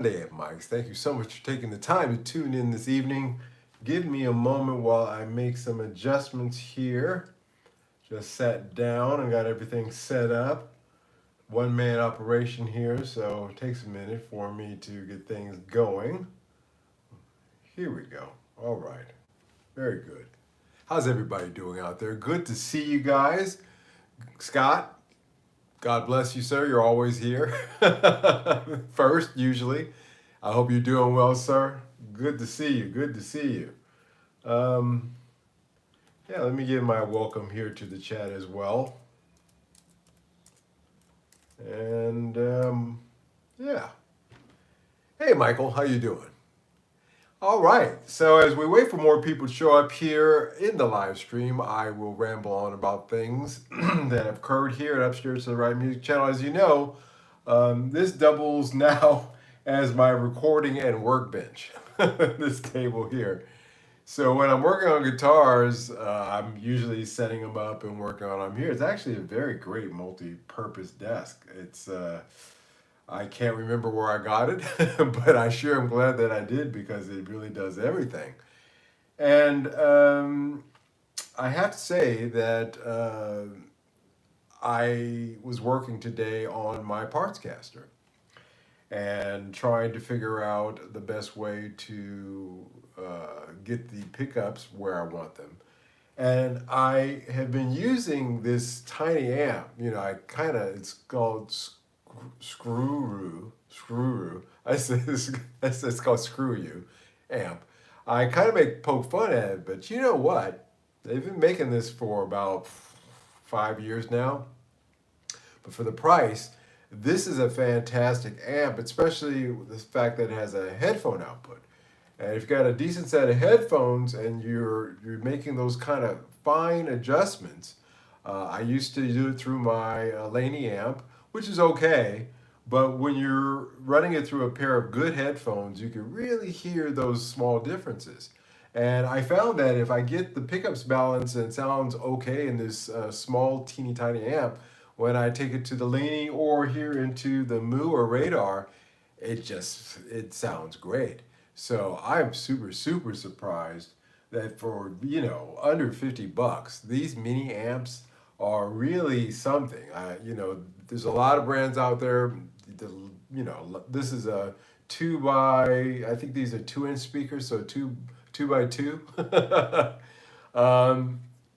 Monday at Mike's. Thank you so much for taking the time to tune in this evening. Give me a moment while I make some adjustments here. Just sat down and got everything set up. One man operation here, so it takes a minute for me to get things going. Here we go. All right. Very good. How's everybody doing out there? Good to see you guys. Scott, God bless you, sir. You're always here. First, usually. I hope you're doing well, sir. Good to see you. Good to see you. Um, yeah, let me give my welcome here to the chat as well. And yeah. Hey, Michael, how you doing? All right. So as we wait for more people to show up here in the live stream, I will ramble on about things that have occurred here at Upstairs to the Right Music Channel. As you know, this doubles now as my recording and workbench. This table here. So when I'm working on guitars, I'm usually setting them up and working on them here. It's actually a very great multi-purpose desk. I can't remember where I got it, but I sure am glad that I did because it really does everything. And I have to say that I was working today on my parts caster and trying to figure out the best way to get the pickups where I want them. And I have been using this tiny amp. It's called Screw. It's called Screw You amp. I kind of make poke fun at it, but you know what? They've been making this for about 5 years now. But for the price, this is a fantastic amp, especially the fact that it has a headphone output. And if you've got a decent set of headphones and you're making those kind of fine adjustments, I used to do it through my Laney amp, which is okay. But when you're running it through a pair of good headphones, you can really hear those small differences. And I found that if I get the pickups balanced and it sounds okay in this small, teeny tiny amp, when I take it to the Laney or here into the Moo or Radar, it sounds great. So I'm super surprised that for under $50, these mini amps are really something. There's a lot of brands out there. This is a I think these are 2-inch speakers, so two by two.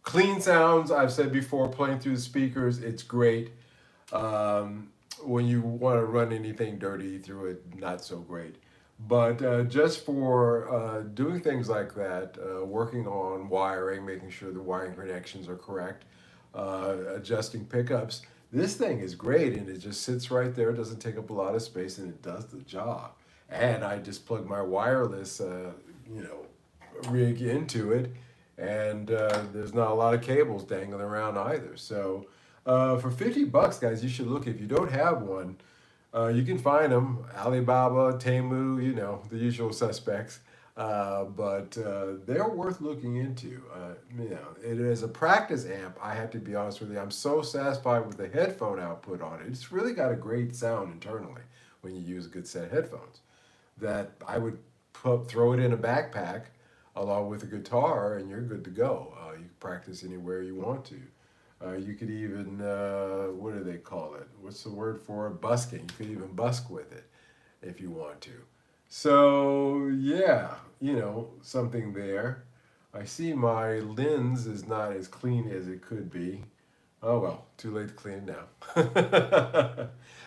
Clean sounds. I've said before, playing through the speakers, it's great. When you want to run anything dirty through it, not so great. But just for doing things like that, working on wiring, making sure the wiring connections are correct, adjusting pickups, this thing is great and it just sits right there. It doesn't take up a lot of space and it does the job. And I just plug my wireless, rig into it, and there's not a lot of cables dangling around either. So for $50, guys, you should look. If you don't have one, you can find them, Alibaba, Temu, the usual suspects. But they're worth looking into. It is a practice amp. I have to be honest with you. I'm so satisfied with the headphone output on it. It's really got a great sound internally when you use a good set of headphones. That I would throw it in a backpack along with a guitar, and you're good to go. You can practice anywhere you want to. You could even, what do they call it? What's the word for it? Busking. You could even busk with it if you want to. So, yeah, something there. I see my lens is not as clean as it could be. Oh, well, too late to clean it now.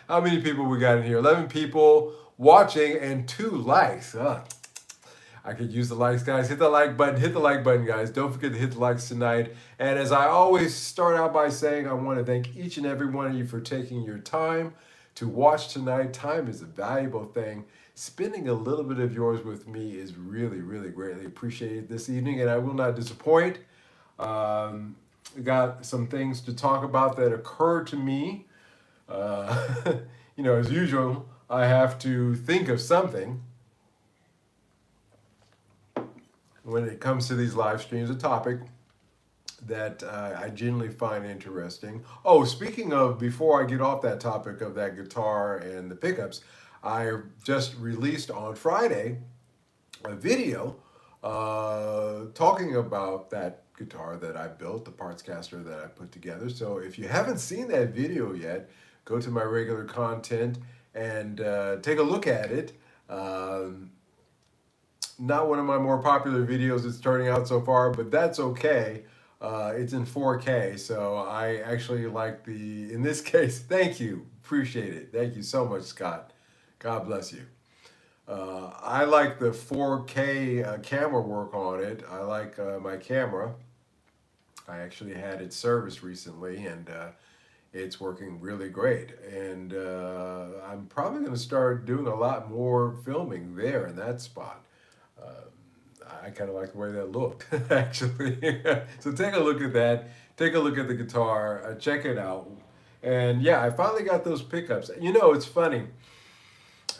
How many people we got in here? 11 people watching and 2 likes. I could use the likes, guys. Hit the like button. Hit the like button, guys. Don't forget to hit the likes tonight. And as I always start out by saying, I want to thank each and every one of you for taking your time to watch tonight. Time is a valuable thing. Spending a little bit of yours with me is really greatly appreciated this evening, and I will not disappoint. Got some things to talk about that occurred to me. As usual, I have to think of something when it comes to these live streams, a topic that I generally find interesting. Oh, speaking of, before I get off that topic of that guitar and the pickups, I just released on Friday a video talking about that guitar that I built, the parts caster that I put together. So if you haven't seen that video yet, go to my regular content and take a look at it. Um, Not one of my more popular videos it's turning out so far, but that's okay. It's in 4K, so I actually like in this case, thank you, appreciate it. Thank you so much, Scott. God bless you. I like the 4K camera work on it. I like my camera. I actually had it serviced recently, and it's working really great. And I'm probably going to start doing a lot more filming there in that spot. I kind of like the way that looked, actually. So take a look at that. Take a look at the guitar. Check it out. And yeah, I finally got those pickups. You know, it's funny.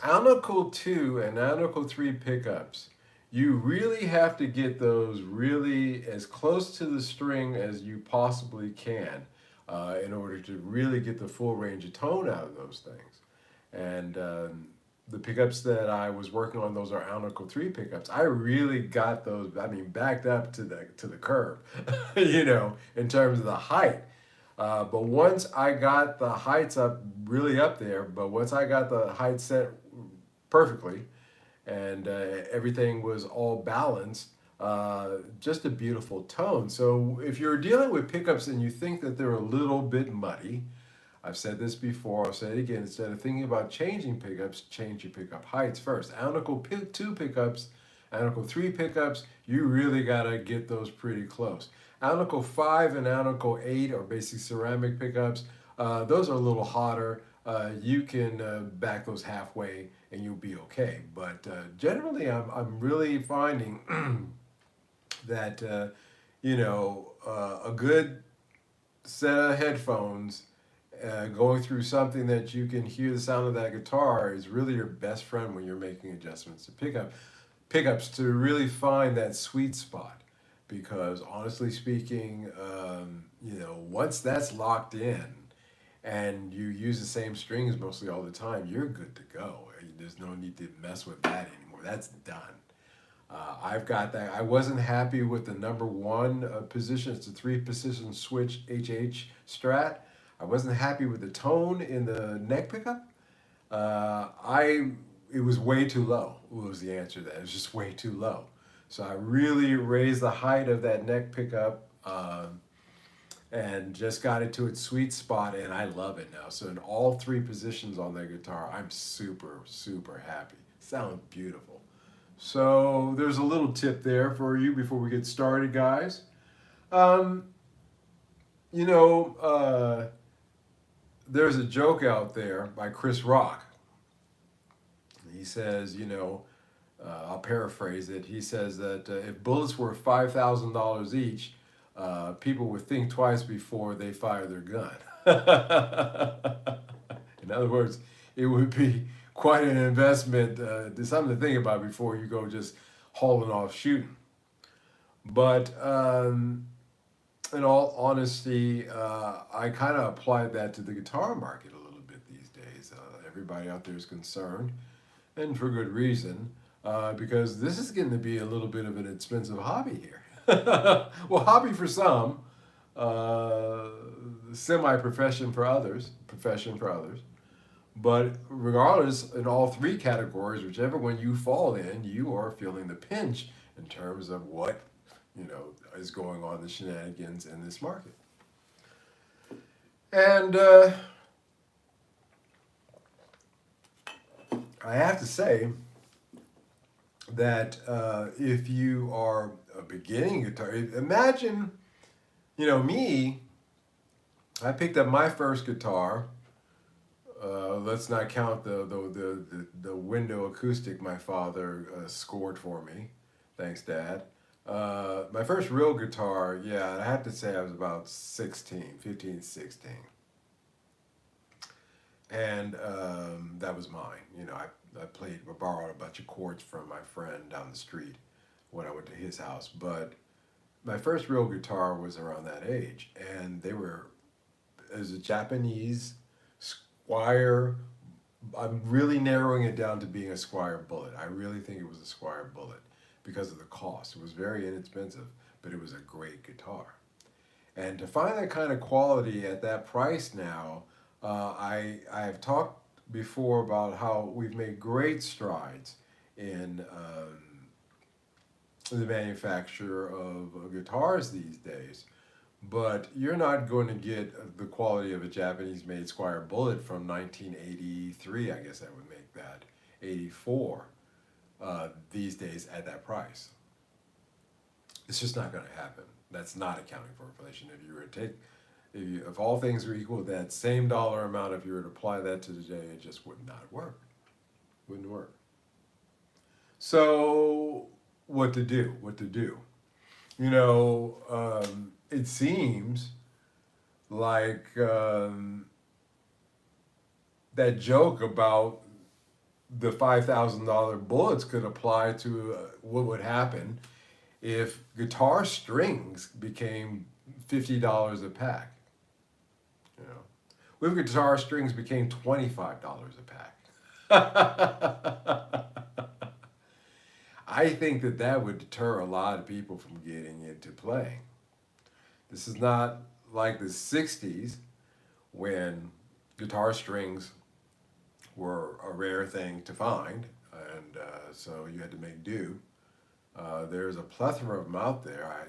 Alnico 2 and Alnico 3 pickups, you really have to get those really as close to the string as you possibly can in order to really get the full range of tone out of those things. And the pickups that I was working on, those are Alnico 3 pickups. I really got those, I mean, backed up to the curb, you know, in terms of the height. But once I got the heights up, really up there, but once I got the height set perfectly and everything was all balanced, just a beautiful tone. So if you're dealing with pickups and you think that they're a little bit muddy, I've said this before, I'll say it again, instead of thinking about changing pickups, change your pickup heights first. Alnico 2 pickups, Alnico 3 pickups, you really gotta get those pretty close. Alnico 5 and Alnico 8 are basic ceramic pickups. Those are a little hotter. You can back those halfway and you'll be okay. But generally, I'm really finding that, a good set of headphones going through something that you can hear the sound of that guitar is really your best friend when you're making adjustments to pickups to really find that sweet spot. Because honestly speaking, once that's locked in and you use the same strings mostly all the time, you're good to go. There's no need to mess with that anymore. That's done. I've got that. I wasn't happy with the number one position. It's a 3-position switch HH Strat. I wasn't happy with the tone in the neck pickup. It was way too low. Was the answer to that? It was just way too low. So I really raised the height of that neck pickup and just got it to its sweet spot, and I love it now. So in all 3 positions on that guitar, I'm super, super happy. Sounds beautiful. So there's a little tip there for you before we get started, guys. Um, there's a joke out there by Chris Rock. He says, I'll paraphrase it. He says that if bullets were $5,000 each, people would think twice before they fire their gun. In other words, it would be quite an investment, something to think about before you go just hauling off shooting. But in all honesty, I kind of applied that to the guitar market a little bit these days. Everybody out there is concerned, and for good reason, because this is getting to be a little bit of an expensive hobby here. Well, hobby for some, semi-profession for others, profession for others. But regardless, in all 3 categories, whichever one you fall in, you are feeling the pinch in terms of what is going on, the shenanigans in this market. And I have to say that if you are a beginning guitar, imagine, me, I picked up my first guitar. Let's not count the window acoustic my father scored for me. Thanks, Dad. My first real guitar, I have to say I was about 15, 16. And that was mine. I borrowed a bunch of chords from my friend down the street when I went to his house. But my first real guitar was around that age. And it was a Japanese Squire I'm really narrowing it down to being a Squire Bullet. I really think it was a Squire Bullet because of the cost. It was very inexpensive, but it was a great guitar. And to find that kind of quality at that price now, I have talked before about how we've made great strides in the manufacture of guitars these days. But you're not going to get the quality of a Japanese made Squire Bullet from 1983, I guess that would make that, 84, these days at that price. It's just not going to happen. That's not accounting for inflation. If you were to take, if all things were equal, that same dollar amount, if you were to apply that to today, it just would not work. Wouldn't work. So, what to do? What to do? It seems like that joke about the $5,000 bullets could apply to what would happen if guitar strings became $50 a pack. You know, what if guitar strings became $25 a pack? I think that that would deter a lot of people from getting into playing. This is not like the 60s when guitar strings were a rare thing to find, and so you had to make do. There's a plethora of them out there,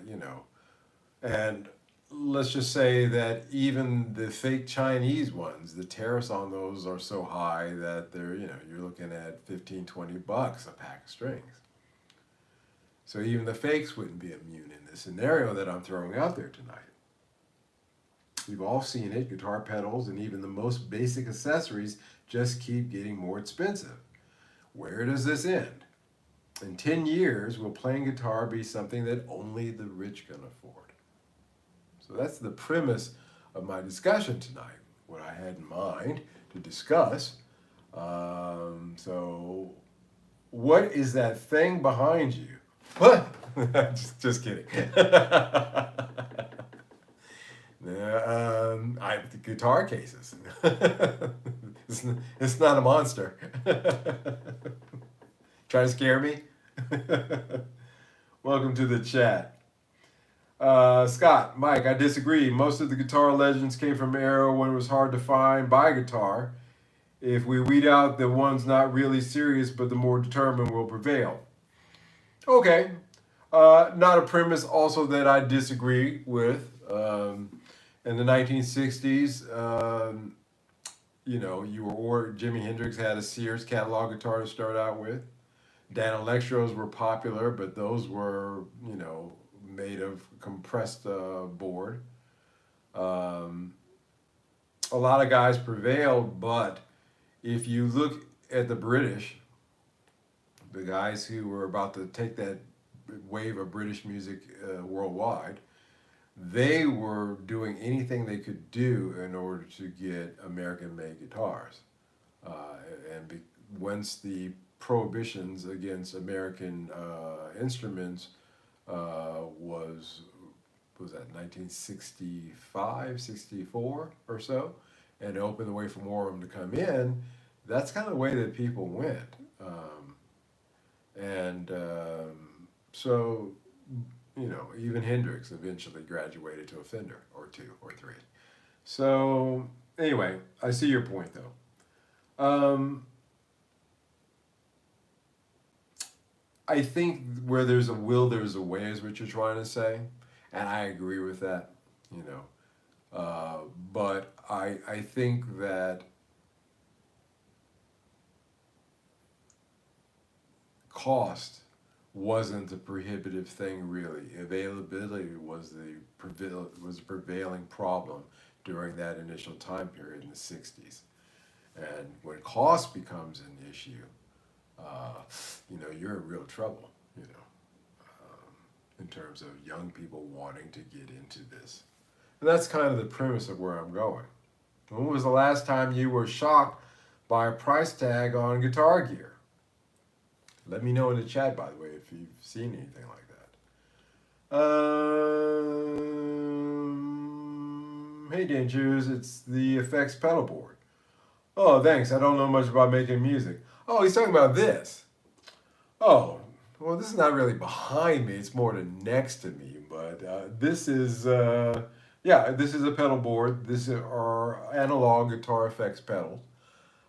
and let's just say that even the fake Chinese ones, the tariffs on those are so high that you're looking at 15, $20 a pack of strings. So even the fakes wouldn't be immune in this scenario that I'm throwing out there tonight. We've all seen it, guitar pedals and even the most basic accessories just keep getting more expensive. Where does this end? In 10 years, will playing guitar be something that only the rich can afford? So that's the premise of my discussion tonight, what I had in mind to discuss. So what is that thing behind you? What? just kidding. The guitar cases. It's not a monster. Trying to scare me? Welcome to the chat. Scott, Mike, I disagree. Most of the guitar legends came from an era when it was hard to buy guitar. If we weed out the ones not really serious but the more determined will prevail. Okay. Not a premise also that I disagree with. In the 1960s, Jimi Hendrix had a Sears catalog guitar to start out with. Dan Electros were popular, but those were, made of compressed board. A lot of guys prevailed, but if you look at the British, the guys who were about to take that wave of British music worldwide, they were doing anything they could do in order to get American-made guitars. Once the prohibitions against American instruments was that 1965, 64 or so, and it opened the way for more of them to come in, that's kind of the way that people went. So, even Hendrix eventually graduated to a Fender or two or three. So, anyway, I see your point though. I think where there's a will, there's a way, is what you're trying to say. And I agree with that, But I think that cost wasn't the prohibitive thing really. Availability was a prevailing problem during that initial time period in the 60s. And when cost becomes an issue, you're in real trouble, in terms of young people wanting to get into this. And that's kind of the premise of where I'm going. When was the last time you were shocked by a price tag on guitar gear? Let me know in the chat, by the way, if you've seen anything like that. Hey, Dangers, it's the effects pedal board. Oh, thanks. I don't know much about making music. Oh, he's talking about this. Oh, well, this is not really behind me. It's more to next to me. But yeah, this is a pedal board. This are analog guitar effects pedals.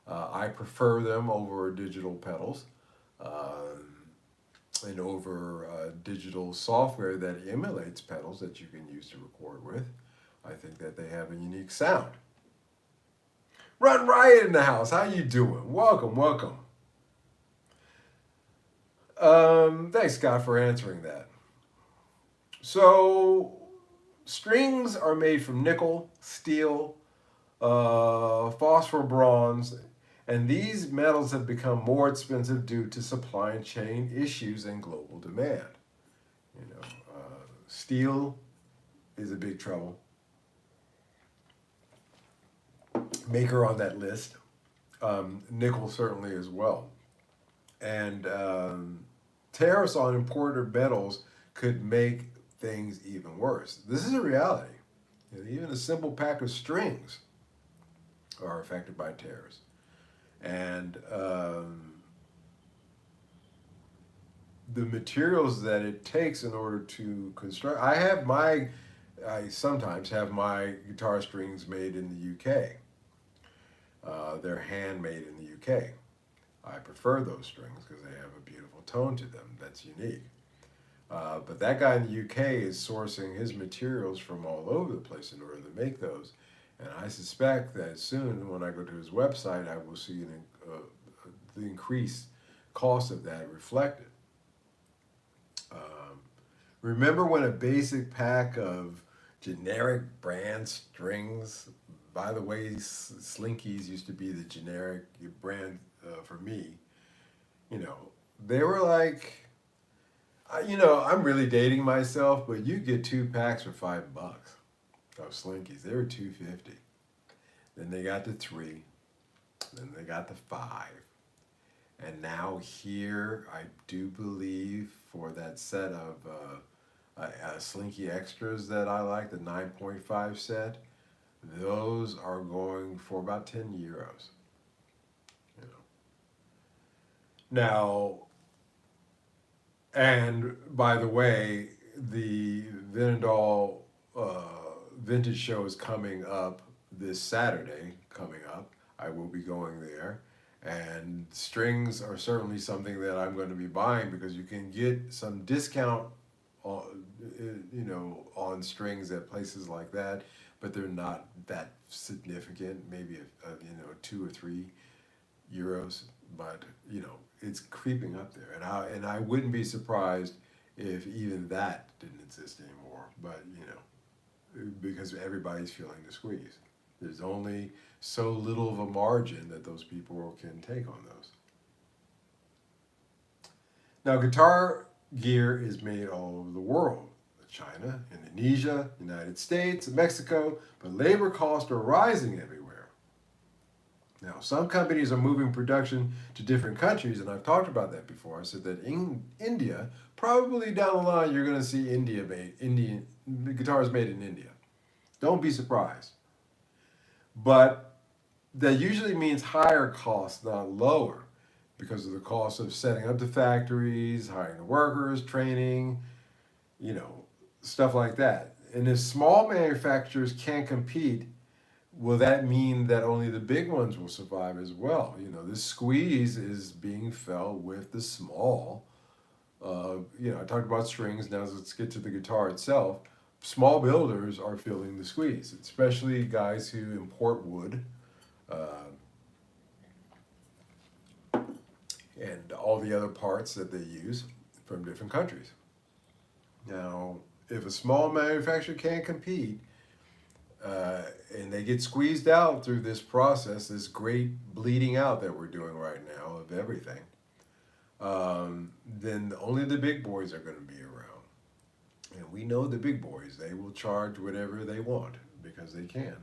I prefer them over digital pedals and over digital software that emulates pedals that you can use to record with. I think that they have a unique sound. Run Riot in the house. How you doing? Welcome, welcome. Thanks, Scott, for answering that. So, strings are made from nickel, steel, phosphor, bronze, and these metals have become more expensive due to supply chain issues and global demand. You know, steel is a big trouble. Maker on that list. Nickel certainly as well. And tariffs on imported metals could make things even worse. This is a reality. You know, even a simple pack of strings are affected by tariffs. And the materials that it takes in order to construct, I sometimes have my guitar strings made in the UK. They're handmade in the UK. I prefer those strings because they have a beautiful tone to them that's unique. But that guy in the UK is sourcing his materials from all over the place in order to make those. And I suspect that soon, when I go to his website, I will see the increased cost of that reflected. Remember when a basic pack of generic brand strings, by the way, Slinkies used to be the generic brand for me, you know, they were like, I'm really dating myself, but you get two packs for $5 of Slinkies. They were $2.50. Then they got the three. Then they got the five. And now here, I do believe for that set of Slinky Extras that I like, the 9.5 set, those are going for about 10 euros. You know. Now, and by the way, the Vinodol Vintage Show is coming up this Saturday. Coming up, I will be going there, and strings are certainly something that I'm going to be buying because you can get some discount, on strings at places like that, but they're not that significant. Maybe 2 or 3 euros, but it's creeping up there, and I wouldn't be surprised if even that didn't exist anymore. But because everybody's feeling the squeeze, there's only so little of a margin that those people can take on those. Now, guitar gear is made all over the world. China, Indonesia, United States, Mexico, but labor costs are rising everywhere. Now, some companies are moving production to different countries, and I've talked about that before. I said that in India, probably down the line, you're going to see Indian guitars made in India. Don't be surprised. But that usually means higher costs, not lower, because of the cost of setting up the factories, hiring the workers, training, stuff like that. And if small manufacturers can't compete, will that mean that only the big ones will survive as well? This squeeze is being felt with the small. I talked about strings. Now let's get to the guitar itself. Small builders are feeling the squeeze, especially guys who import wood and all the other parts that they use from different countries. Now, if a small manufacturer can't compete, and they get squeezed out through this process, this great bleeding out that we're doing right now of everything, then only the big boys are going to be around. And we know the big boys, they will charge whatever they want because they can.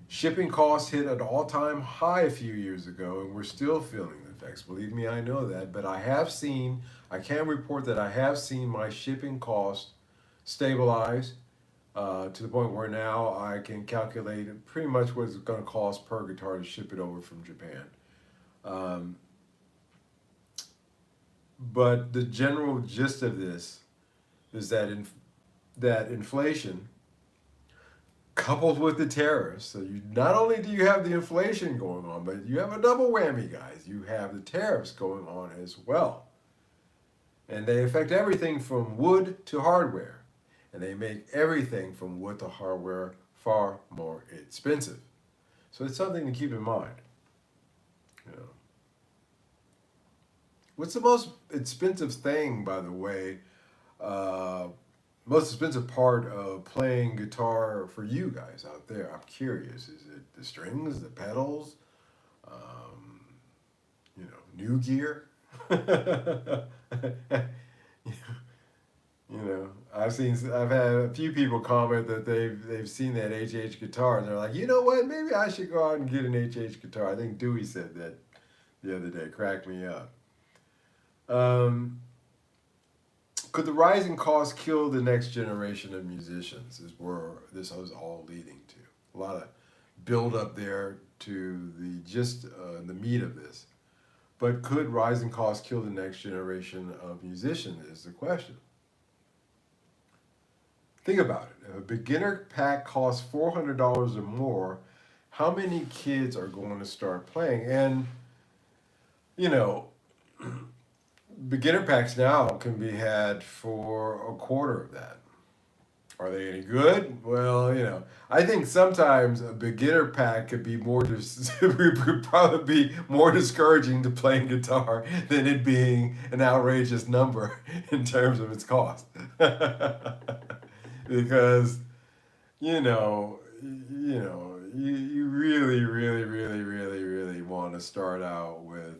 Shipping costs hit an all-time high a few years ago, and we're still feeling the effects. Believe me, I know that. But I can report that I have seen my shipping costs stabilize to the point where now I can calculate pretty much what it's going to cost per guitar to ship it over from Japan. Um, but the general gist of this is that inflation coupled with the tariffs. So you not only do you have the inflation going on, but you have a double whammy, guys. You have the tariffs going on as well. And they affect everything from wood to hardware. And they make everything from wood to hardware far more expensive. So it's something to keep in mind. You know. What's the most expensive thing, by the way, most expensive part of playing guitar for you guys out there? I'm curious. Is it the strings, the pedals, um, new gear? I've had a few people comment that they've seen that HH guitar and they're like, you know what? Maybe I should go out and get an HH guitar. I think Dewey said that the other day. Cracked me up. Could the rising costs kill the next generation of musicians? Is where this is all leading to. A lot of build up there to the meat of this. But could rising costs kill the next generation of musicians is the question. Think about it. If a beginner pack costs $400 or more, how many kids are going to start playing? And, beginner packs now can be had for a quarter of that. Are they any good? Well, I think sometimes a beginner pack could be could probably be more discouraging to playing guitar than it being an outrageous number in terms of its cost. Because, you really, really, really, really, really want to start out with,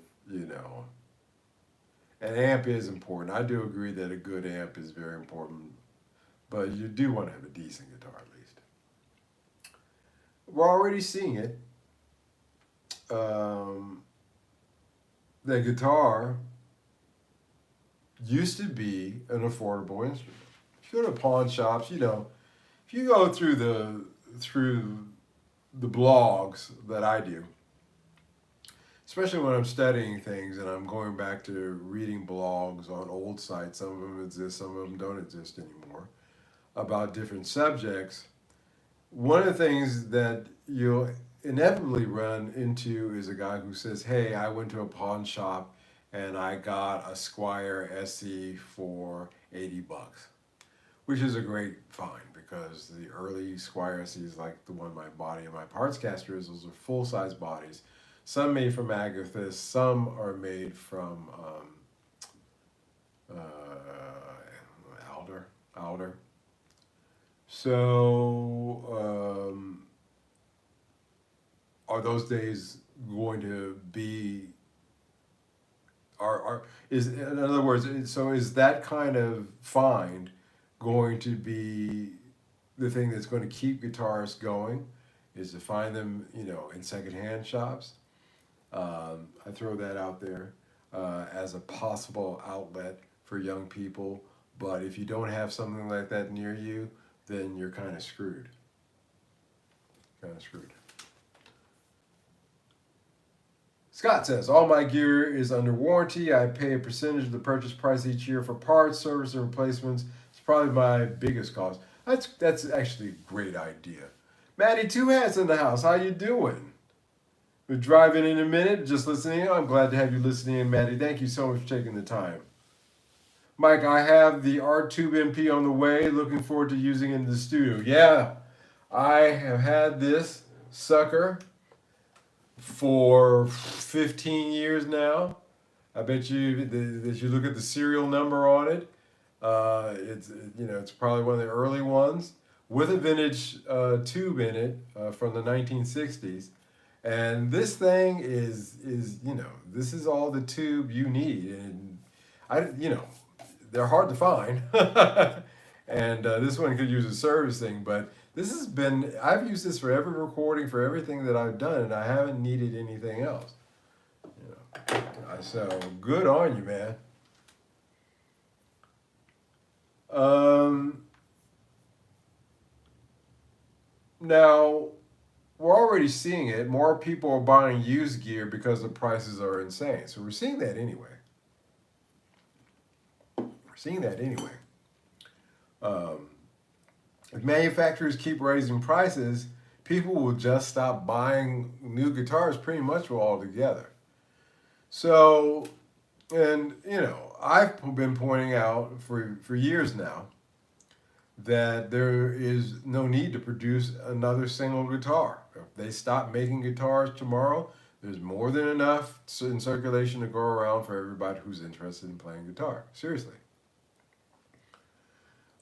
an amp is important. I do agree that a good amp is very important, but you do want to have a decent guitar at least. We're already seeing it. The guitar used to be an affordable instrument. If you go to pawn shops, if you go through the blogs that I do, especially when I'm studying things and I'm going back to reading blogs on old sites, some of them exist, some of them don't exist anymore, about different subjects, one of the things that you'll inevitably run into is a guy who says, hey, I went to a pawn shop and I got a Squire SE for $80, which is a great find because the early Squire SEs, like the one my body and my parts caster is, those are full-size bodies. Some made from Agathis, some are made from alder. So, are those days going to be? In other words, so is that kind of find going to be the thing that's going to keep guitarists going? Is to find them, in secondhand shops. I throw that out there as a possible outlet for young people. But if you don't have something like that near you, then you're kind of screwed. Scott says, all my gear is under warranty. I pay a percentage of the purchase price each year for parts, service, and replacements. It's probably my biggest cost. That's actually a great idea. Maddie Two Hats in the house. How you doing? We're driving in a minute, just listening in. I'm glad to have you listening in, Maddie. Thank you so much for taking the time. Mike, I have the Art Tube MP on the way. Looking forward to using it in the studio. Yeah, I have had this sucker for 15 years now. I bet you that you look at the serial number on it. It's probably one of the early ones with a vintage tube in it from the 1960s. And this thing is this is all the tube you need, and they're hard to find. And this one could use a servicing, but I've used this for every recording, for everything that I've done, and I haven't needed anything else. So good on you, man. Now, we're already seeing it. More people are buying used gear because the prices are insane. So we're seeing that anyway. We're seeing that anyway. Um, if manufacturers keep raising prices, people will just stop buying new guitars pretty much altogether. So, and I've been pointing out for years now that there is no need to produce another single guitar. If they stop making guitars tomorrow, there's more than enough in circulation to go around for everybody who's interested in playing guitar. Seriously.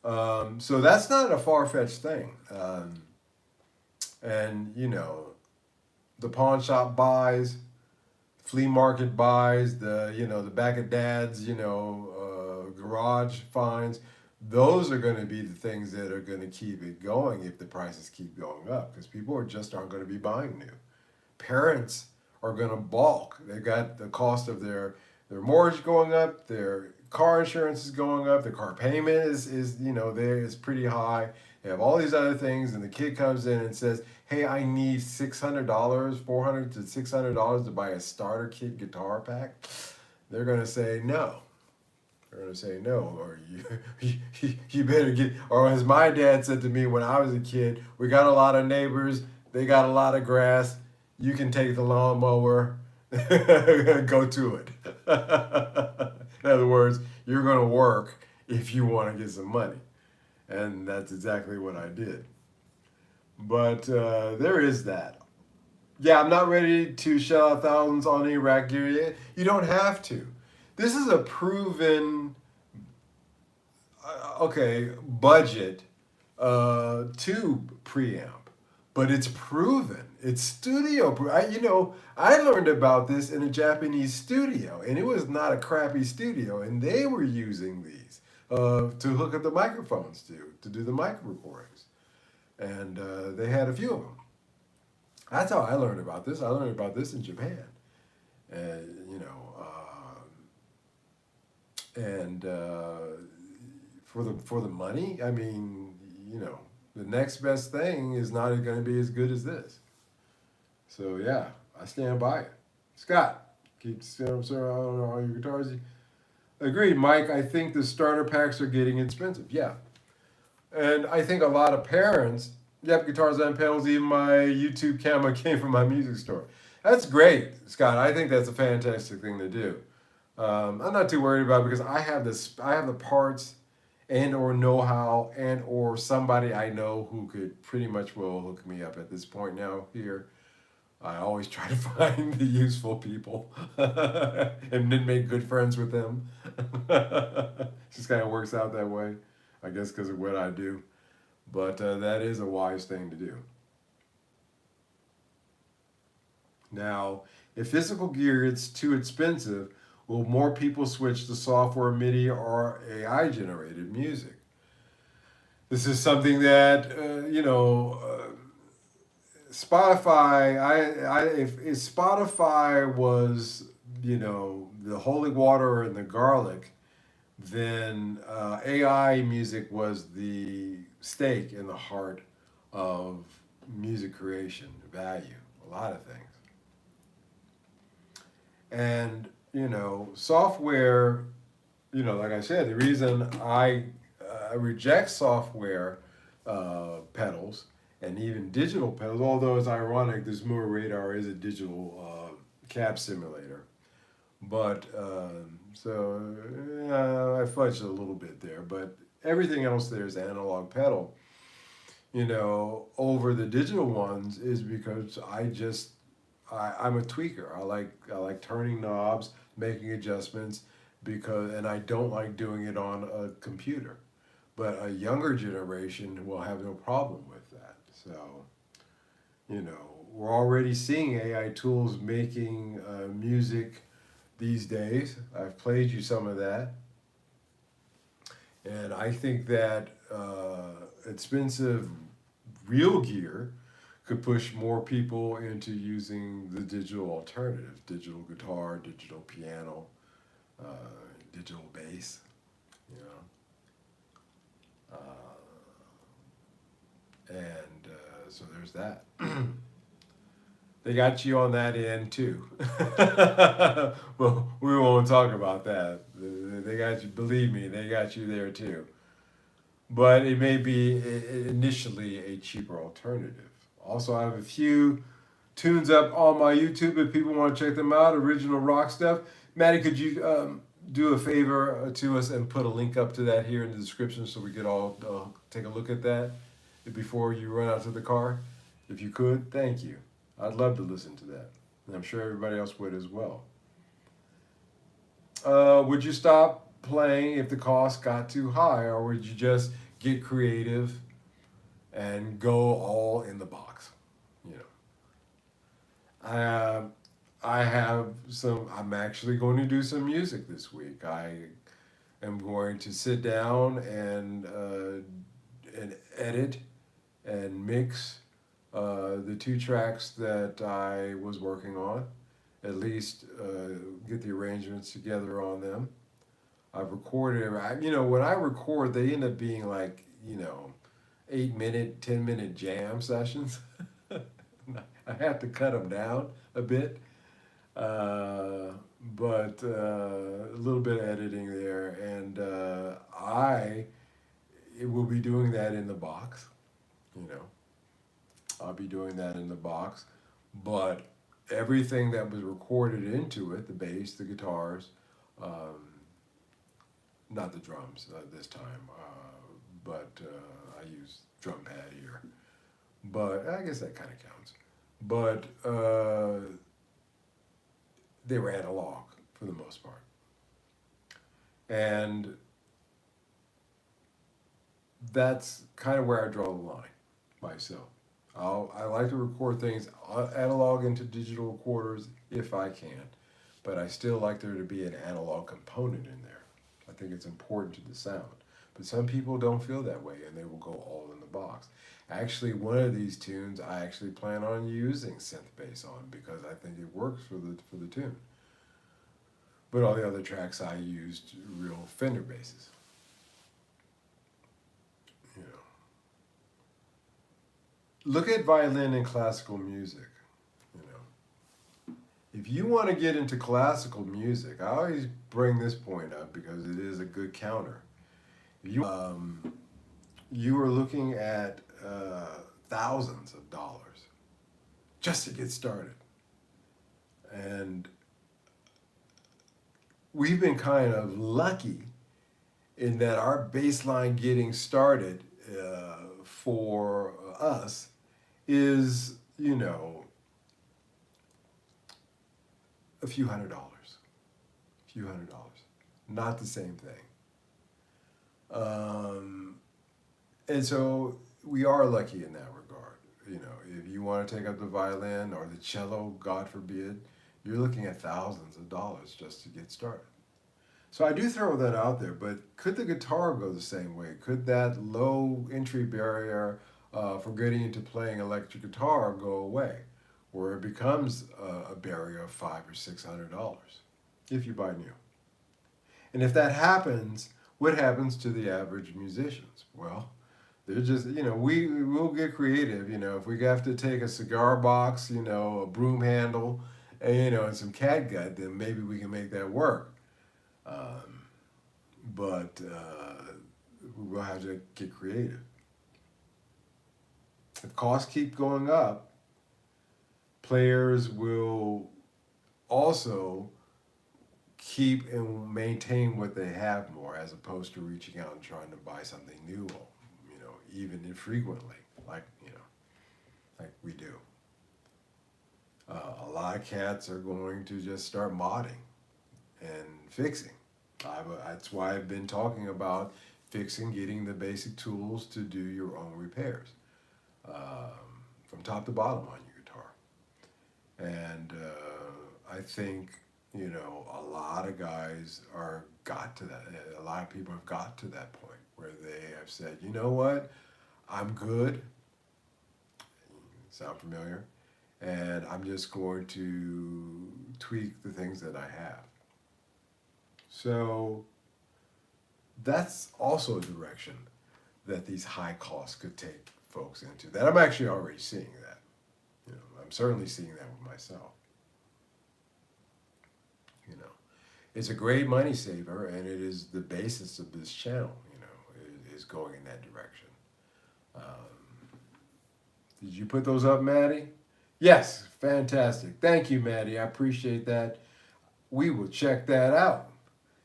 So that's not a far-fetched thing. And, the pawn shop buys, flea market buys, the back of dad's, garage finds. Those are going to be the things that are going to keep it going if the prices keep going up, because people just aren't going to be buying new. Parents are going to balk. They've got the cost of their mortgage going up, their car insurance is going up, the car payment is there is pretty high. They have all these other things, and the kid comes in and says, "Hey, I need $600, $400 to $600 to buy a starter kit guitar pack." They're going to say no. They're going to say no, or you better get, or as my dad said to me when I was a kid, "We got a lot of neighbors, they got a lot of grass, you can take the lawnmower, go to it." In other words, you're going to work if you want to get some money. And that's exactly what I did. But there is that. Yeah, I'm not ready to shell out thousands on any rack gear yet. You don't have to. This is a proven, budget tube preamp, but it's proven. It's studio. I learned about this in a Japanese studio, and it was not a crappy studio, and they were using these to hook up the microphones to do the mic recordings, and they had a few of them. That's how I learned about this. I learned about this in Japan, and for the money, I mean, the next best thing is not going to be as good as this. So yeah, I stand by it. Scott, keep on all your guitars. Agreed, Mike. I think the starter packs are getting expensive. Yeah, and I think a lot of parents. Yep, guitars and pedals. Even my YouTube camera came from my music store. That's great, Scott. I think that's a fantastic thing to do. I'm not too worried about it because I have this. I have the parts and or know-how and or somebody I know who could pretty much will hook me up at this point now here. I always try to find the useful people and then make good friends with them. Just kind of works out that way, I guess, because of what I do. But that is a wise thing to do. Now, if physical gear gets too expensive, will more people switch to software, MIDI, or AI generated music? This is something that Spotify. If Spotify was the holy water and the garlic, then AI music was the stake in the heart of music creation, value, a lot of things. And software, like I said, the reason I reject software pedals and even digital pedals, although it's ironic, this Moore Radar is a digital cab simulator. But I fudged a little bit there, but everything else there is analog pedal. Over the digital ones is because I'm a tweaker. I like turning knobs, making adjustments, and I don't like doing it on a computer. But a younger generation will have no problem with that. So, we're already seeing AI tools making music these days. I've played you some of that. And I think that expensive real gear could push more people into using the digital alternatives, digital guitar, digital piano, digital bass, Uh, And so there's that. They got you on that end too. Well, we won't talk about that. They got you, believe me, they got you there too. But it may be initially a cheaper alternative. Also, I have a few tunes up on my YouTube if people want to check them out. Original rock stuff. Maddie, could you do a favor to us and put a link up to that here in the description so we could all take a look at that before you run out to the car? If you could, thank you. I'd love to listen to that. And I'm sure everybody else would as well. Would you stop playing if the cost got too high, or would you just get creative and go all in the box? You know, I have some. I'm actually going to do some music this week. I am going to sit down and edit and mix the two tracks that I was working on. At least get the arrangements together on them. I've recorded. When I record, they end up being like 8-minute, 10-minute jam sessions. I have to cut them down a bit, but a little bit of editing there, and I will be doing that in the box. You know, I'll be doing that in the box, but everything that was recorded into it, the bass, the guitars, um, not the drums this time, but I use drum pad here. But I guess that kind of counts. But they were analog for the most part. And that's kind of where I draw the line myself. I like to record things analog into digital recorders if I can, but I still like there to be an analog component in there. I think it's important to the sound. But some people don't feel that way and they will go all in the box. Actually, one of these tunes I actually plan on using synth bass on because I think it works for the tune. But all the other tracks I used real Fender basses. You know. Look at violin in classical music. You know, if you want to get into classical music, I always bring this point up because it is a good counter. You are looking at thousands of dollars just to get started, and we've been kind of lucky in that our baseline getting started for us is, a few $100s. A few $100s. Not the same thing. And so we are lucky in that regard. If you want to take up the violin or the cello, God forbid, you're looking at thousands of dollars just to get started. So I do throw that out there, but could the guitar go the same way? Could that low entry barrier for getting into playing electric guitar go away, where it becomes a barrier of $500 or $600 if you buy new? And if that happens, what happens to the average musicians? Well, they're just, we will get creative. If we have to take a cigar box, a broom handle, and some catgut, then maybe we can make that work. But we will have to get creative. If costs keep going up, players will also keep and maintain what they have more, as opposed to reaching out and trying to buy something new, even infrequently, like we do. A lot of cats are going to just start modding and fixing. That's why I've been talking about fixing, getting the basic tools to do your own repairs, from top to bottom on your guitar. And I think a lot of guys got to that. A lot of people have got to that point where they have said, you know what, I'm good. Sound familiar? And I'm just going to tweak the things that I have. So that's also a direction that these high costs could take folks into. That I'm actually already seeing that. You know, I'm certainly seeing that with myself. You know, it's a great money saver, and it is the basis of this channel. You know, is going in that direction. Did you put those up, Maddie? Yes, fantastic. Thank you, Maddie. I appreciate that. We will check that out.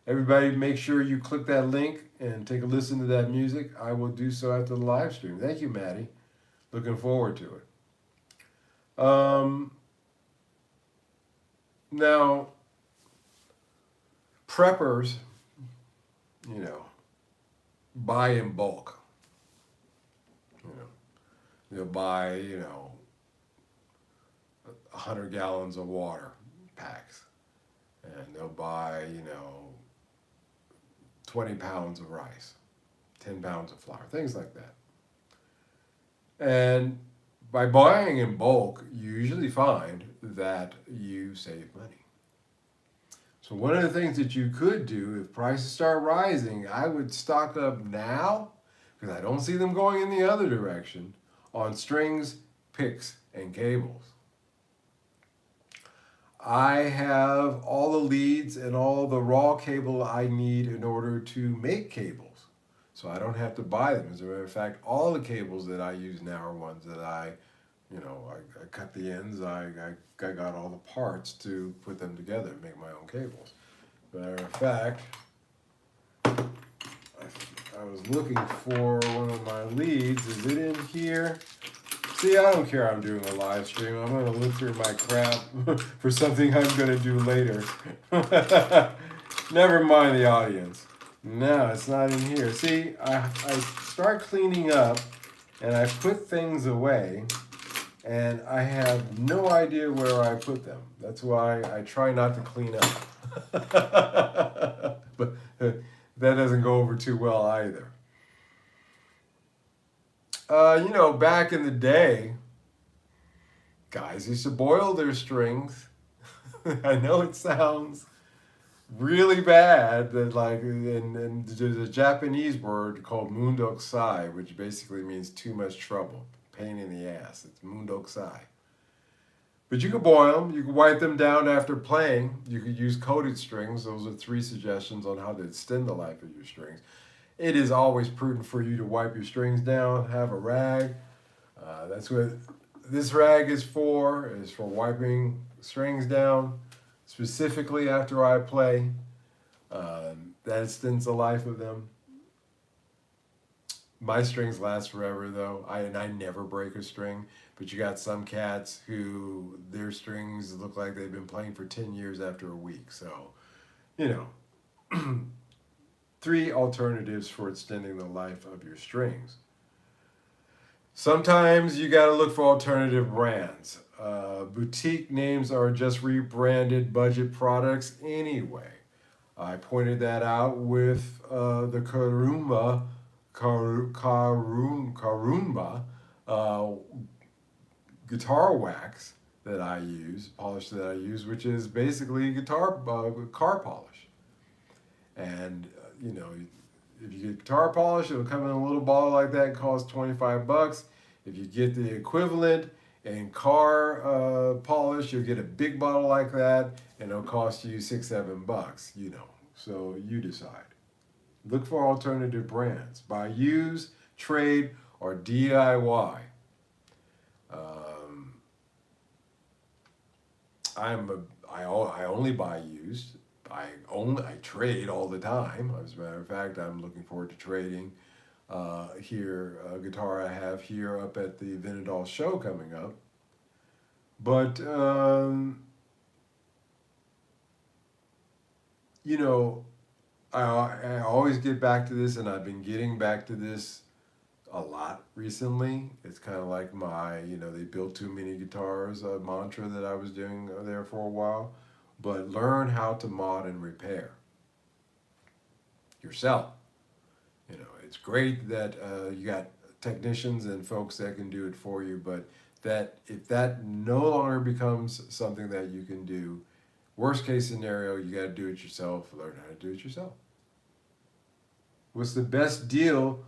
Everybody, make sure you click that link and take a listen to that music. I will do so after the live stream. Thank you, Maddie. Looking forward to it. Now, preppers, you know, buy in bulk. You know, they'll buy, 100 gallons of water packs, and they'll buy, 20 pounds of rice, 10 pounds of flour, things like that. And by buying in bulk, you usually find that you save money. So one of the things that you could do if prices start rising, I would stock up now, because I don't see them going in the other direction, on strings, picks, and cables. I have all the leads and all the raw cable I need in order to make cables. So I don't have to buy them. As a matter of fact, all the cables that I use now are ones that I cut the ends. I got all the parts to put them together and make my own cables. Matter of fact, I was looking for one of my leads. Is it in here? See, I don't care I'm doing a live stream. I'm going to look through my crap for something I'm going to do later. Never mind the audience. No, it's not in here. See, I start cleaning up, and I put things away, and I have no idea where I put them. That's why I try not to clean up. But that doesn't go over too well either. Back in the day, guys used to boil their strings. I know it sounds really bad, that and there's a Japanese word called mundokusai, which basically means too much trouble, pain in the ass. It's mundokusai. But you could boil them. You could wipe them down after playing. You could use coated strings. Those are 3 suggestions on how to extend the life of your strings. It is always prudent for you to wipe your strings down. Have a rag. That's what this rag is for wiping strings down, specifically after I play. That extends the life of them. My strings last forever, though. I never break a string, but you got some cats who their strings look like they've been playing for 10 years after a week. So, 3 alternatives for extending the life of your strings. Sometimes you got to look for alternative brands. Boutique names are just rebranded budget products anyway. I pointed that out with the Karumba guitar wax that I use, polish that I use, which is basically car polish. And if you get guitar polish, it'll come in a little bottle like that and cost $25. If you get the equivalent in car polish, you'll get a big bottle like that, and it'll cost you $6-7. So you decide. Look for alternative brands. Buy used, trade, or DIY. I only buy used. I trade all the time. As a matter of fact, I'm looking forward to trading here a guitar I have here up at the Vinodal show coming up. But I always get back to this, and I've been getting back to this a lot recently. It's kind of like my, they built too many guitars mantra that I was doing there for a while. But learn how to mod and repair yourself. It's great that you got technicians and folks that can do it for you, but if that no longer becomes something that you can do, worst case scenario, you got to do it yourself. Learn how to do it yourself. What's the best deal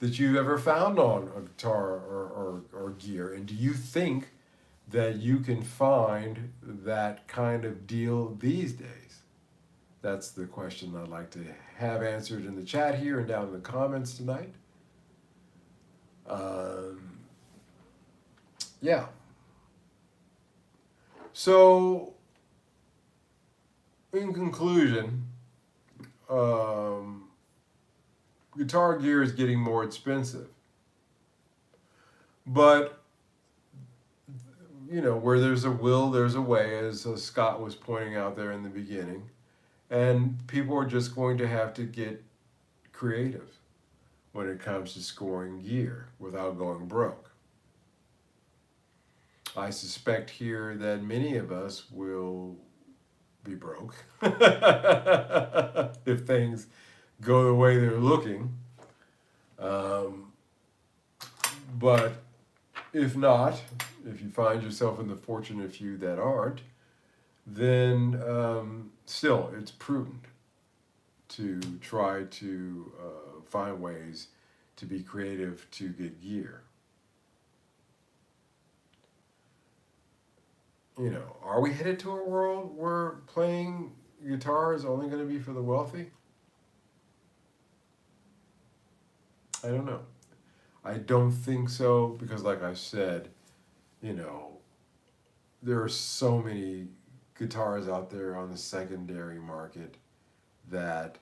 that you've ever found on a guitar or gear? And do you think that you can find that kind of deal these days? That's the question I'd like to have answered in the chat here and down in the comments tonight. Yeah. So, in conclusion, guitar gear is getting more expensive. But, where there's a will, there's a way, as Scott was pointing out there in the beginning. And people are just going to have to get creative when it comes to scoring gear without going broke. I suspect here that many of us will be broke if things go the way they're looking. But if not, if you find yourself in the fortunate few that aren't, then still it's prudent to try to find ways to be creative to get gear. Are we headed to a world where playing guitar is only going to be for the wealthy? I don't know. I don't think so, because like I said, there are so many guitars out there on the secondary market that,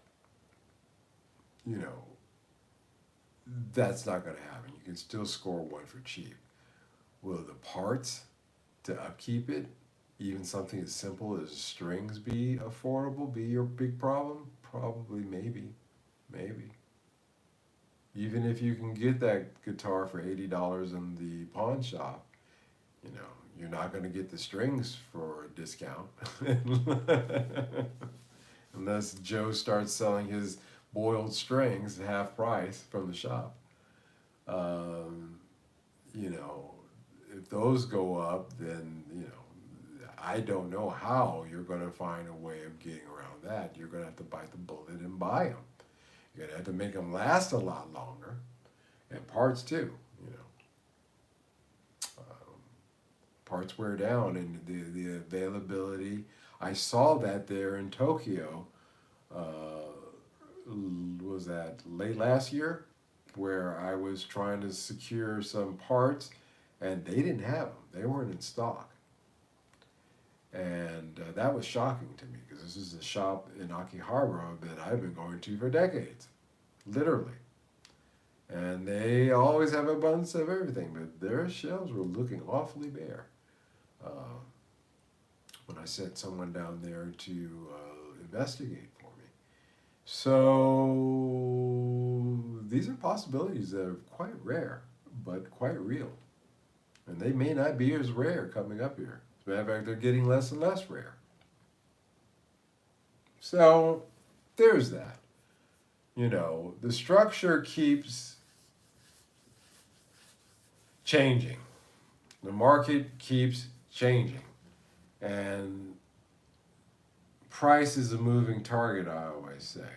that's not going to happen. You can still score one for cheap. Will the parts to upkeep it, even something as simple as strings, be affordable, be your big problem? Probably, maybe. Even if you can get that guitar for $80 in the pawn shop, you're not going to get the strings for a discount. Unless Joe starts selling his boiled strings half price from the shop. If those go up, then, I don't know how you're going to find a way of getting around that. You're going to have to bite the bullet and buy them. You're going to have to make them last a lot longer. And parts too, parts wear down, and the availability. I saw that there in Tokyo, was that late last year, where I was trying to secure some parts, and they didn't have them. They weren't in stock. And that was shocking to me, because this is a shop in Akihabara that I've been going to for decades, literally. And they always have abundance of everything, but their shelves were looking awfully bare when I sent someone down there to investigate for me. So these are possibilities that are quite rare, but quite real. And they may not be as rare coming up here. As a matter of fact, they're getting less and less rare. So there's that. The structure keeps changing. The market keeps changing. And price is a moving target, I always say.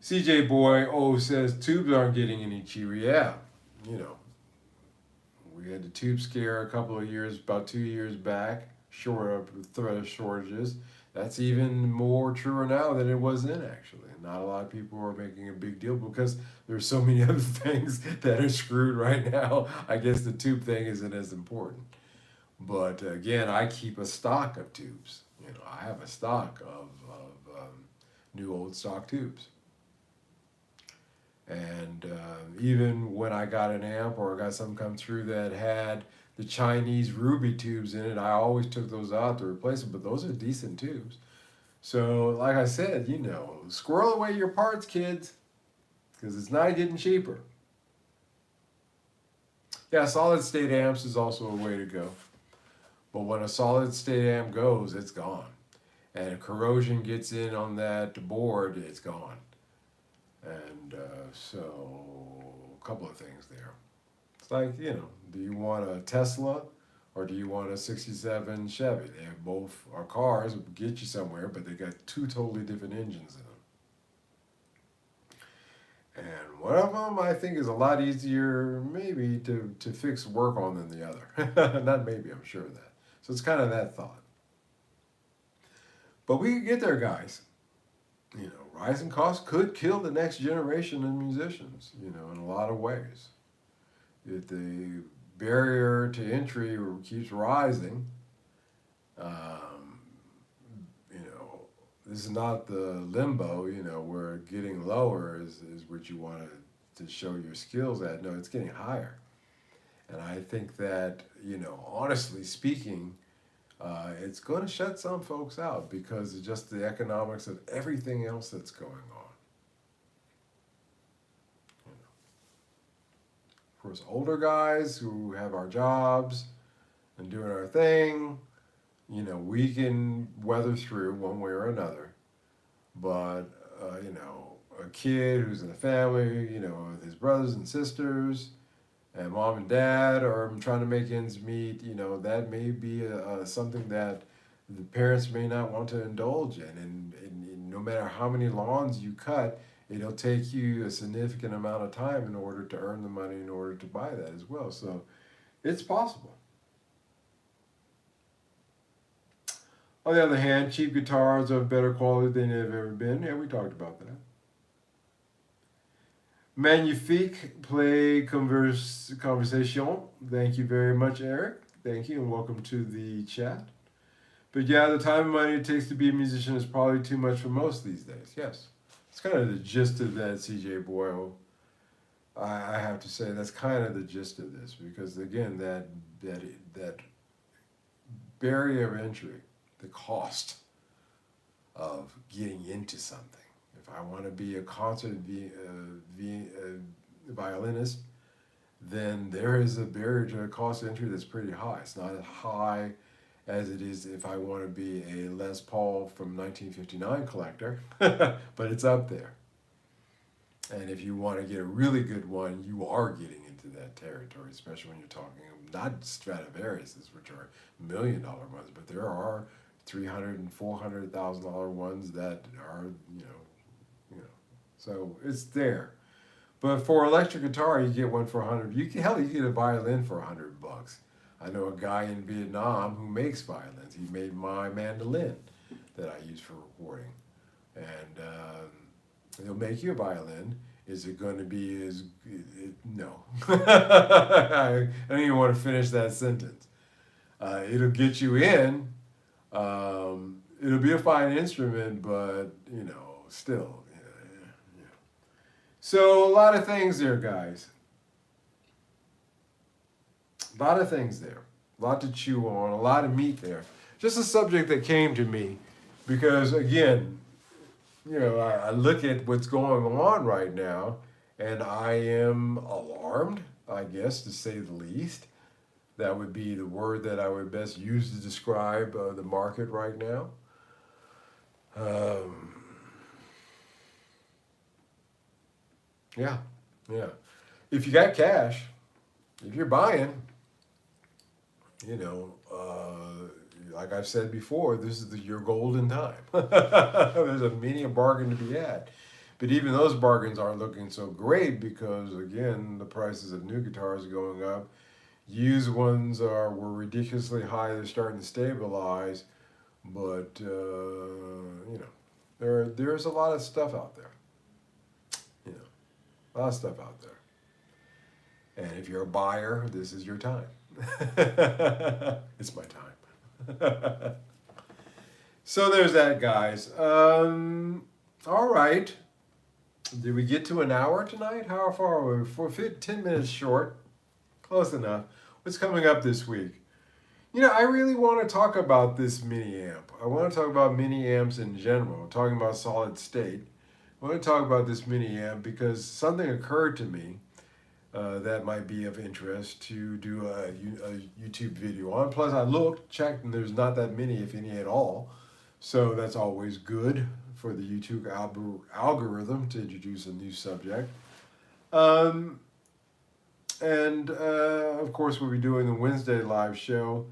CJ Boy says tubes aren't getting any cheaper. Yeah, we had the tube scare about 2 years back, threat of shortages. That's even more truer now than it was then, actually. Not a lot of people are making a big deal because there's so many other things that are screwed right now. I guess the tube thing isn't as important. But again, I keep a stock of tubes. I have a stock of new old stock tubes. And even when I got an amp or I got something come through that had the Chinese ruby tubes in it, I always took those out to replace them, but those are decent tubes. So like I said, squirrel away your parts, kids, because it's not getting cheaper. Yeah, solid state amps is also a way to go. But when a solid state amp goes, it's gone. And if corrosion gets in on that board, it's gone. And so a couple of things there. It's like, do you want a Tesla or do you want a 67 Chevy? They have both are cars, get you somewhere, but they got two totally different engines in them. And one of them I think is a lot easier maybe to fix work on than the other. Not maybe, I'm sure of that. So it's kind of that thought. But we can get there, guys. You know, rising costs could kill the next generation of musicians, you know, in a lot of ways. If the barrier to entry keeps rising, um, you know, this is not the limbo, you know, where getting lower is what you want to show your skills at. No, it's getting higher. And I think that, you know, honestly speaking, it's going to shut some folks out because of just the economics of everything else that's going on. Of course, older guys who have our jobs and doing our thing, you know, we can weather through one way or another. But, you know, a kid who's in a family, you know, with his brothers and sisters, and mom and dad are trying to make ends meet, you know, that may be something that the parents may not want to indulge in. And no matter how many lawns you cut, it'll take you a significant amount of time in order to earn the money in order to buy that as well. So it's possible. On the other hand, cheap guitars are of better quality than they've ever been. Yeah, we talked about that. Magnifique play conversation. Thank you very much, Eric. Thank you, and welcome to the chat. But yeah, the time and money it takes to be a musician is probably too much for most these days. Yes, it's kind of the gist of that, CJ Boyle. I have to say that's kind of the gist of this because again, that barrier of entry, the cost of getting into something. If I want to be a violinist, then there is a barrier to cost entry that's pretty high. It's not as high as it is if I want to be a Les Paul from 1959 collector, but it's up there. And if you want to get a really good one, you are getting into that territory, especially when you're talking not Stradivariuses, which are $1 million ones, but there are $300,000 and $400,000 ones that are, you know. So it's there. But for electric guitar, you get one for 100. You get a violin for $100. I know a guy in Vietnam who makes violins. He made my mandolin that I use for recording, and he'll make you a violin. Is it going to be as no? I don't even want to finish that sentence. It'll get you in. It'll be a fine instrument, but you know, still. Yeah. So a lot of things there, guys. A lot of things there. A lot to chew on. A lot of meat there. Just a subject that came to me because again, you know, I look at what's going on right now, and I am alarmed, I guess, to say the least. That would be the word that I would best use to describe the market right now. Um, yeah, yeah. If you got cash, if you're buying, you know, like I've said before, this is your golden time. There's many a bargain to be had. But even those bargains aren't looking so great because, again, the prices of new guitars are going up. Used ones were ridiculously high. They're starting to stabilize, but you know, there's a lot of stuff out there. You know, a lot of stuff out there. And if you're a buyer, this is your time. It's my time. So there's that, guys. All right. Did we get to an hour tonight? How far are we? 10 minutes short. Close enough. What's coming up this week? You know, I really want to talk about this mini amp. I want to talk about mini amps in general. I'm talking about solid state. I want to talk about this mini amp because something occurred to me that might be of interest to do a YouTube video on. Plus, I looked, checked, and there's not that many, if any at all. So that's always good for the YouTube algorithm to introduce a new subject. And of course, we'll be doing the Wednesday live show.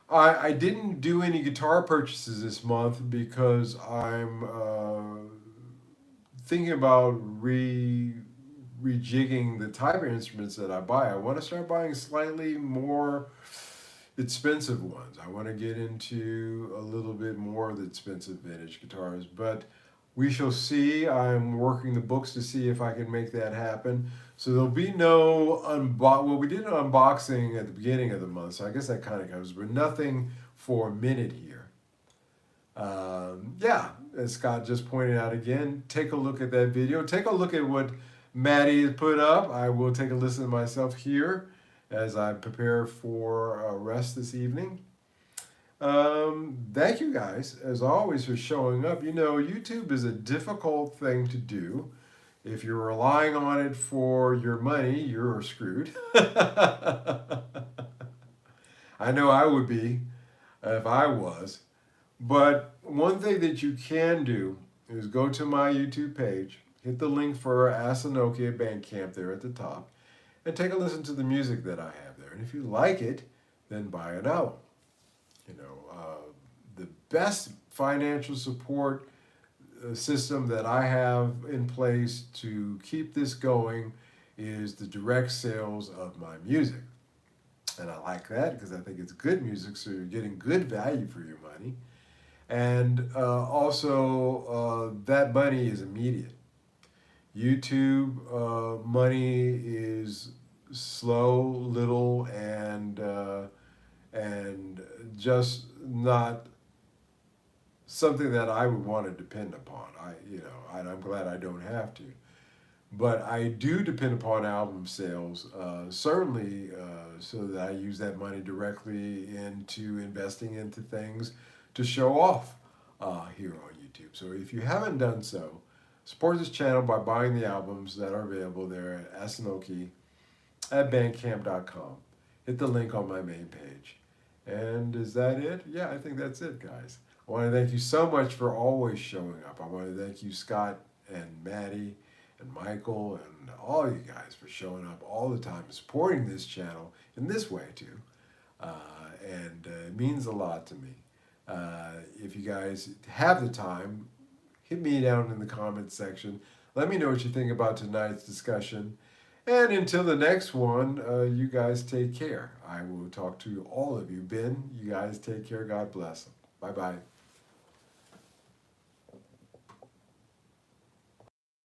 I didn't do any guitar purchases this month because I'm thinking about rejigging the type of instruments that I buy. I want to start buying slightly more expensive ones. I want to get into a little bit more of the expensive vintage guitars, but we shall see. I'm working the books to see if I can make that happen. So there'll be no well, we did an unboxing at the beginning of the month, so I guess that kind of covers, but nothing for a minute here. Yeah, as Scott just pointed out again, take a look at that video. Take a look at what Maddie has put up. I will take a listen to myself here as I prepare for rest this evening. Thank you guys, as always, for showing up. You know, YouTube is a difficult thing to do. If you're relying on it for your money, you're screwed. I know I would be if I was. But one thing that you can do is go to my YouTube page, hit the link for Asanoki at Bandcamp there at the top, and take a listen to the music that I have there. And if you like it, then buy an album. You know, the best financial support system that I have in place to keep this going is the direct sales of my music. And I like that because I think it's good music, so you're getting good value for your money. And also, that money is immediate. YouTube money is slow, little, and just not something that I would want to depend upon. And I'm glad I don't have to. But I do depend upon album sales, certainly, so that I use that money directly into investing into things to show off here on YouTube. So if you haven't done so, support this channel by buying the albums that are available there at Asanoki at bandcamp.com. Hit the link on my main page. And is that it? Yeah, I think that's it, guys. I want to thank you so much for always showing up. I want to thank you, Scott and Maddie and Michael and all you guys for showing up all the time, supporting this channel in this way too. And it means a lot to me. If you guys have the time, hit me down in the comments section. Let me know what you think about tonight's discussion. And until the next one, you guys take care. I will talk to all of you. Ben, you guys take care. God bless. Bye-bye.